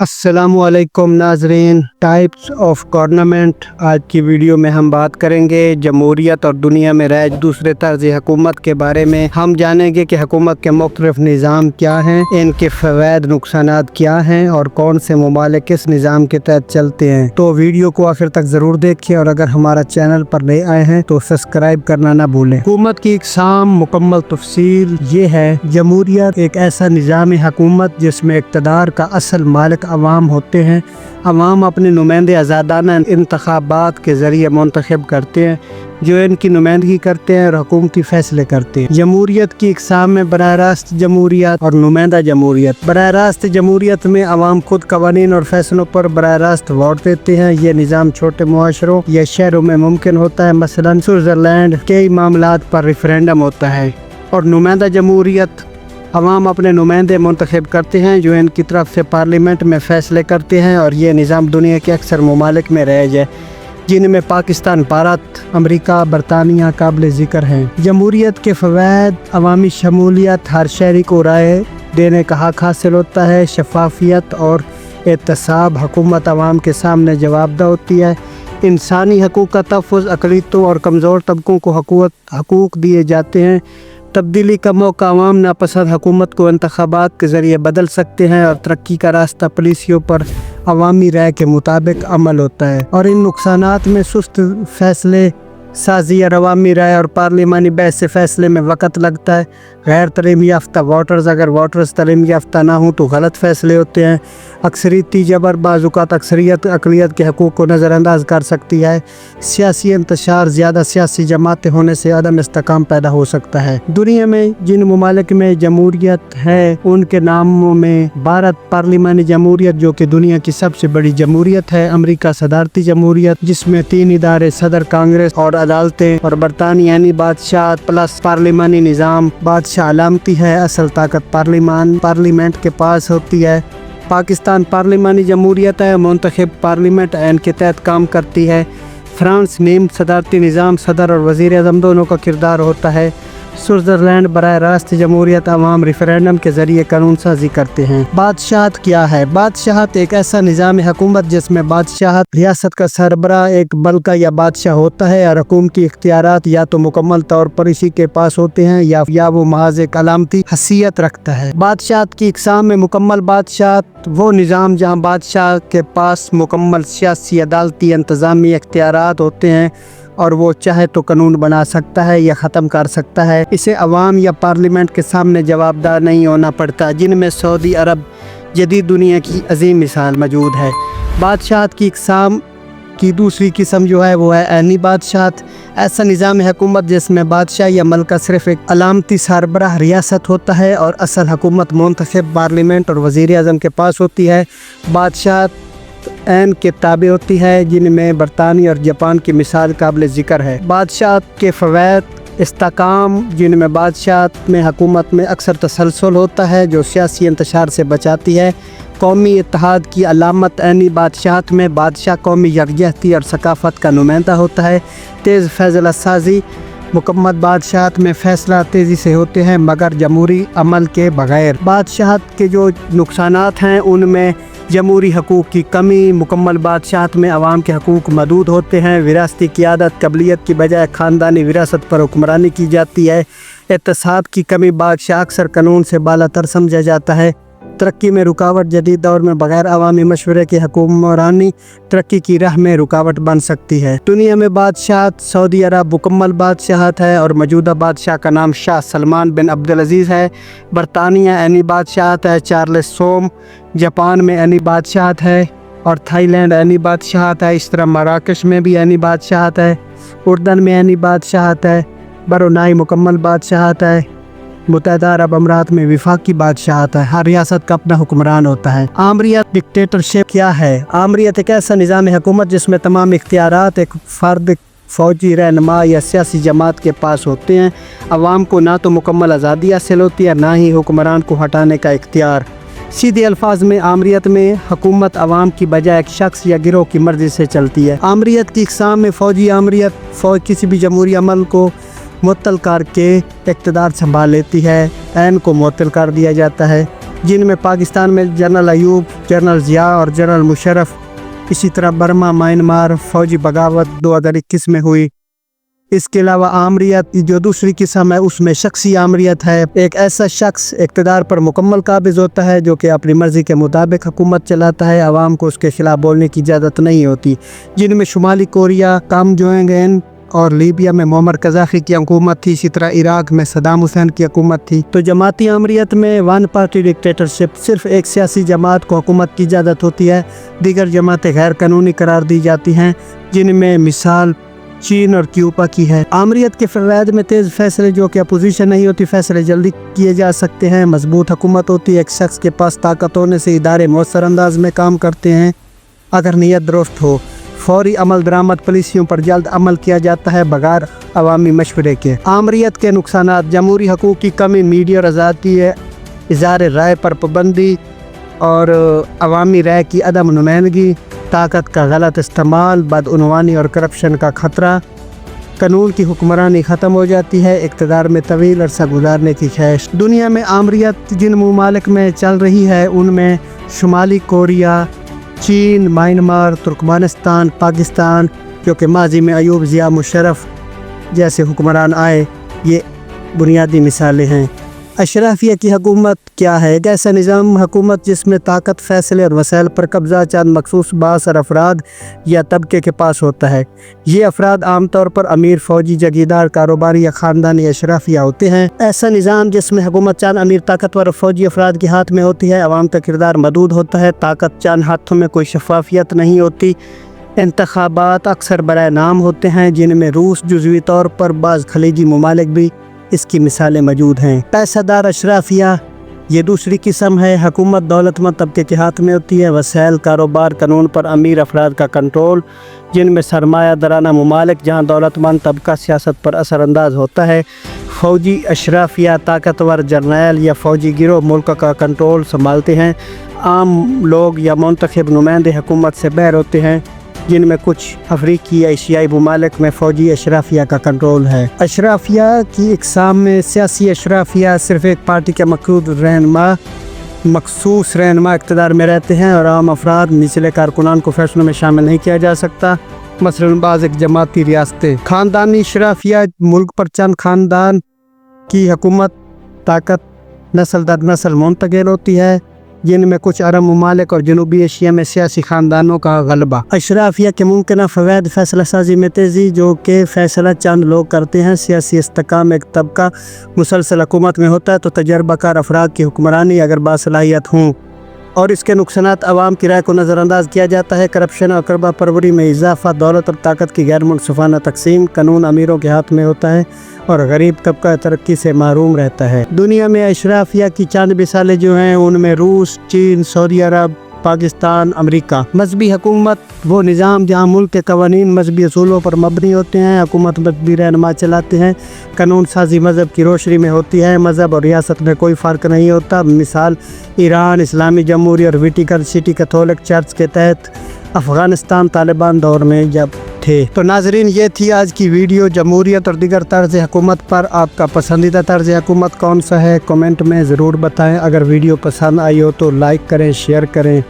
السلام علیکم ناظرین، ٹائپس آف گورنمنٹ۔ آج کی ویڈیو میں ہم بات کریں گے جمہوریت اور دنیا میں رائج دوسرے طرز حکومت کے بارے میں۔ ہم جانیں گے کہ حکومت کے مختلف نظام کیا ہیں، ان کے فوائد نقصانات کیا ہیں اور کون سے ممالک کس نظام کے تحت چلتے ہیں۔ تو ویڈیو کو آخر تک ضرور دیکھیں اور اگر ہمارا چینل پر نئے آئے ہیں تو سبسکرائب کرنا نہ بھولیں۔ حکومت کی اقسام مکمل تفصیل یہ ہے۔ جمہوریت ایک ایسا نظام حکومت جس میں اقتدار کا اصل مالک عوام ہوتے ہیں۔ عوام اپنے نمائندے آزادانہ انتخابات کے ذریعے منتخب کرتے ہیں جو ان کی نمائندگی کرتے ہیں اور حکومتی فیصلے کرتے ہیں۔ جمہوریت کی اقسام میں براہ راست جمہوریت اور نمائندہ جمہوریت۔ براہ راست جمہوریت میں عوام خود قوانین اور فیصلوں پر براہ راست ووٹ دیتے ہیں۔ یہ نظام چھوٹے معاشروں یا شہروں میں ممکن ہوتا ہے، مثلا سوئٹزرلینڈ کئی معاملات پر ریفرینڈم ہوتا ہے۔ اور نمائندہ جمہوریت، عوام اپنے نمائندے منتخب کرتے ہیں جو ان کی طرف سے پارلیمنٹ میں فیصلے کرتے ہیں، اور یہ نظام دنیا کے اکثر ممالک میں رائج ہے جن میں پاکستان، بھارت، امریکہ، برطانیہ قابل ذکر ہیں۔ جمہوریت کے فوائد: عوامی شمولیت، ہر شہری کو رائے دینے کا حق حاصل ہوتا ہے۔ شفافیت اور احتساب، حکومت عوام کے سامنے جوابدہ ہوتی ہے۔ انسانی حقوق کا تحفظ، اقلیتوں اور کمزور طبقوں کو حقوق دیے جاتے ہیں۔ تبدیلی کا موقع، عوام ناپسند حکومت کو انتخابات کے ذریعے بدل سکتے ہیں۔ اور ترقی کا راستہ، پالیسیوں پر عوامی رائے کے مطابق عمل ہوتا ہے۔ اور ان نقصانات میں سست فیصلے سازی اور عوامی رائے اور پارلیمانی بحث سے فیصلے میں وقت لگتا ہے۔ غیر تعلیم یافتہ ووٹرز، اگر ووٹرز تعلیم یافتہ نہ ہوں تو غلط فیصلے ہوتے ہیں۔ اکثریتی جبر، بعض اوقات اکثریت اقلیت کے حقوق کو نظر انداز کر سکتی ہے۔ سیاسی انتشار، زیادہ سیاسی جماعتیں ہونے سے عدم استحکام پیدا ہو سکتا ہے۔ دنیا میں جن ممالک میں جمہوریت ہے ان کے ناموں میں بھارت پارلیمانی جمہوریت جو کہ دنیا کی سب سے بڑی جمہوریت ہے، امریکہ صدارتی جمہوریت جس میں 3 ادارے، صدر، کانگریس اور عدالتیں، اور برطانیہ یعنی بادشاہت پلس پارلیمانی نظام۔ بادشاہ علامتی ہے، اصل طاقت پارلیمنٹ کے پاس ہوتی ہے۔ پاکستان پارلیمانی جمہوریت ہے، منتخب پارلیمنٹ ان کے تحت کام کرتی ہے۔ فرانس نیم صدارتی نظام، صدر اور وزیر اعظم دونوں کا کردار ہوتا ہے۔ سوئٹزرلینڈ براہ راست جمہوریت، عوام ریفرینڈم کے ذریعے قانون سازی کرتے ہیں۔ بادشاہت کیا ہے؟ بادشاہت ایک ایسا نظام حکومت جس میں بادشاہت ریاست کا سربراہ ایک ملکہ یا بادشاہ ہوتا ہے، اور حکومتی اختیارات یا تو مکمل طور پر اسی کے پاس ہوتے ہیں یا وہ محض ایک علامتی حیثیت رکھتا ہے۔ بادشاہت کی اقسام میں مکمل بادشاہت وہ نظام جہاں بادشاہ کے پاس مکمل سیاسی، عدالتی، انتظامی اختیارات ہوتے ہیں اور وہ چاہے تو قانون بنا سکتا ہے یا ختم کر سکتا ہے۔ اسے عوام یا پارلیمنٹ کے سامنے جوابدار نہیں ہونا پڑتا، جن میں سعودی عرب جدید دنیا کی عظیم مثال موجود ہے۔ بادشاہت کی اقسام کی دوسری قسم جو ہے وہ ہے عینی بادشاہت۔ ایسا نظام حکومت جس میں بادشاہ یا ملکہ صرف ایک علامتی سربراہ ریاست ہوتا ہے اور اصل حکومت منتخب پارلیمنٹ اور وزیر اعظم کے پاس ہوتی ہے۔ بادشاہت عین کے تابع ہوتی ہے جن میں برطانیہ اور جاپان کی مثال قابل ذکر ہے۔ بادشاہت کے فوائد: استحکام، جن میں بادشاہت میں حکومت میں اکثر تسلسل ہوتا ہے جو سیاسی انتشار سے بچاتی ہے۔ قومی اتحاد کی علامت: عینی بادشاہت میں بادشاہ قومی یکجہتی اور ثقافت کا نمائندہ ہوتا ہے۔ تیز فیصلہ سازی: مکمل بادشاہت میں فیصلہ تیزی سے ہوتے ہیں مگر جمہوری عمل کے بغیر۔ بادشاہت کے جو نقصانات ہیں ان میں جمہوری حقوق کی کمی: مکمل بادشاہت میں عوام کے حقوق محدود ہوتے ہیں۔ وراثتی قیادت: قبلیت کی بجائے خاندانی وراثت پر حکمرانی کی جاتی ہے۔ احتساب کی کمی: بادشاہ اکثر قانون سے بالا تر سمجھا جاتا ہے۔ ترقی میں رکاوٹ: جدید دور میں بغیر عوامی مشورے کے حکمرانی ترقی کی راہ میں رکاوٹ بن سکتی ہے۔ دنیا میں بادشاہت: سعودی عرب مکمل بادشاہت ہے اور موجودہ بادشاہ کا نام شاہ سلمان بن عبدالعزیز ہے۔ برطانیہ عینی بادشاہت ہے، چارلس سوم۔ جاپان میں عینی بادشاہت ہے اور تھائی لینڈ عینی بادشاہت ہے۔ اس طرح مراکش میں بھی عینی بادشاہت ہے۔ اردن میں عینی بادشاہت ہے۔ برونائی مکمل بادشاہت ہے۔ متحدہ عرب امارات میں وفاقی بادشاہت ہے۔ ہر ریاست کا اپنا حکمران ہوتا ہے۔ آمریت ڈکٹیٹرشپ کیا ہے؟ آمریت ایک ایسا نظام حکومت جس میں تمام اختیارات ایک فرد، فوجی رہنما یا سیاسی جماعت کے پاس ہوتے ہیں۔ عوام کو نہ تو مکمل آزادی حاصل ہوتی ہے نہ ہی حکمران کو ہٹانے کا اختیار۔ سیدھے الفاظ میں آمریت میں حکومت عوام کی بجائے ایک شخص یا گروہ کی مرضی سے چلتی ہے۔ آمریت کی اقسام میں فوجی آمریت: فوج کسی بھی جمہوری عمل کو معطل کر کے اقتدار سنبھال لیتی ہے، عین کو معطل کر دیا جاتا ہے۔ جن میں پاکستان میں جنرل ایوب، جنرل ضیاء اور جنرل مشرف، اسی طرح برما میانمار فوجی بغاوت 2021 میں ہوئی۔ اس کے علاوہ آمریت جو دوسری قسم ہے، اس میں شخصی آمریت ہے۔ ایک ایسا شخص اقتدار پر مکمل قابض ہوتا ہے جو کہ اپنی مرضی کے مطابق حکومت چلاتا ہے، عوام کو اس کے خلاف بولنے کی اجازت نہیں ہوتی، جن میں شمالی کوریا کم جونگ ان اور لیبیا میں معمر قذافی کی حکومت تھی، اسی طرح عراق میں صدام حسین کی حکومت تھی۔ تو جماعتی آمریت میں ون پارٹی ڈکٹیٹرشپ، صرف ایک سیاسی جماعت کو حکومت کی اجازت ہوتی ہے، دیگر جماعتیں غیر قانونی قرار دی جاتی ہیں، جن میں مثال چین اور کیوبا کی ہے۔ آمریت کے فوائد میں تیز فیصلے جو کہ اپوزیشن نہیں ہوتی، فیصلے جلدی کیے جا سکتے ہیں، مضبوط حکومت ہوتی ہے، ایک شخص کے پاس طاقت ہونے سے ادارے مؤثر انداز میں کام کرتے ہیں اگر نیت درست ہو، فوری عمل درآمد پالیسیوں پر جلد عمل کیا جاتا ہے بغیر عوامی مشورے کے۔ آمریت کے نقصانات: جمہوری حقوق کی کمی، میڈیا اور آزادی ہے، اظہار رائے پر پابندی اور عوامی رائے کی عدم نمائندگی، طاقت کا غلط استعمال، بدعنوانی اور کرپشن کا خطرہ، قانون کی حکمرانی ختم ہو جاتی ہے، اقتدار میں طویل عرصہ گزارنے کی خواہش۔ دنیا میں آمریت جن ممالک میں چل رہی ہے ان میں شمالی کوریا، چین، میانمار، ترکمانستان، پاکستان، کیونکہ ماضی میں ایوب، ضیاء، مشرف جیسے حکمران آئے، یہ بنیادی مثالیں ہیں۔ اشرافیہ کی حکومت کیا ہے؟ ایک ایسا نظام حکومت جس میں طاقت، فیصلے اور وسائل پر قبضہ چند مخصوص بااثر افراد یا طبقے کے پاس ہوتا ہے۔ یہ افراد عام طور پر امیر، فوجی، جگیردار، کاروباری یا خاندانی اشرافیہ ہوتے ہیں۔ ایسا نظام جس میں حکومت چند امیر طاقتور فوجی افراد کے ہاتھ میں ہوتی ہے، عوام کا کردار محدود ہوتا ہے، طاقت چند ہاتھوں میں، کوئی شفافیت نہیں ہوتی، انتخابات اکثر برائے نام ہوتے ہیں، جن میں روس، جزوی طور پر بعض خلیجی ممالک بھی اس کی مثالیں موجود ہیں۔ پیسہ دار اشرافیہ یہ دوسری قسم ہے، حکومت دولت مند طبقے کے ہاتھ میں ہوتی ہے، وسائل، کاروبار، قانون پر امیر افراد کا کنٹرول، جن میں سرمایہ دارانہ ممالک جہاں دولت مند طبقہ سیاست پر اثر انداز ہوتا ہے۔ فوجی اشرافیہ طاقتور جرنیل یا فوجی گروہ ملک کا کنٹرول سنبھالتے ہیں، عام لوگ یا منتخب نمائندے حکومت سے باہر ہوتے ہیں، جن میں کچھ افریقی یا ایشیائی ممالک میں فوجی اشرافیہ کا کنٹرول ہے۔ اشرافیہ کی اقسام میں سیاسی اشرافیہ صرف ایک پارٹی کے مخصوص رہنما اقتدار میں رہتے ہیں اور عام افراد، نچلے کارکنان کو فیصلوں میں شامل نہیں کیا جا سکتا، مثلاً بعض ایک جماعتی ریاستیں۔ خاندانی اشرافیہ ملک پر چند خاندان کی حکومت، طاقت نسل در نسل منتقل ہوتی ہے، جن میں کچھ عرب ممالک اور جنوبی ایشیا میں سیاسی خاندانوں کا غلبہ۔ اشرافیہ کے ممکنہ فوائد: فیصلہ سازی میں تیزی، جو کہ فیصلہ چند لوگ کرتے ہیں، سیاسی استحکام، ایک طبقہ مسلسل حکومت میں ہوتا ہے تو تجربہ کار افراد کی حکمرانی اگر باصلاحیت ہوں، اور اس کے نقصانات: عوام کی رائے کو نظر انداز کیا جاتا ہے، کرپشن اور قربہ پروری میں اضافہ، دولت اور طاقت کی غیر منصفانہ تقسیم، قانون امیروں کے ہاتھ میں ہوتا ہے اور غریب طبقہ ترقی سے محروم رہتا ہے۔ دنیا میں اشرافیہ کی چند مثالیں جو ہیں ان میں روس، چین، سعودی عرب، پاکستان، امریکہ۔ مذہبی حکومت وہ نظام جہاں ملک کے قوانین مذہبی اصولوں پر مبنی ہوتے ہیں، حکومت مذہبی رہنما چلاتے ہیں، قانون سازی مذہب کی روشنی میں ہوتی ہے، مذہب اور ریاست میں کوئی فرق نہیں ہوتا، مثال ایران، اسلامی جمہوریہ اور ویٹیکن سٹی کیتھولک چرچ کے تحت، افغانستان طالبان دور میں جب تھے۔ تو ناظرین، یہ تھی آج کی ویڈیو جمہوریت اور دیگر طرز حکومت پر۔ آپ کا پسندیدہ طرز حکومت کون سا ہے؟ کمنٹ میں ضرور بتائیں۔ اگر ویڈیو پسند آئی ہو تو لائک کریں، شیئر کریں۔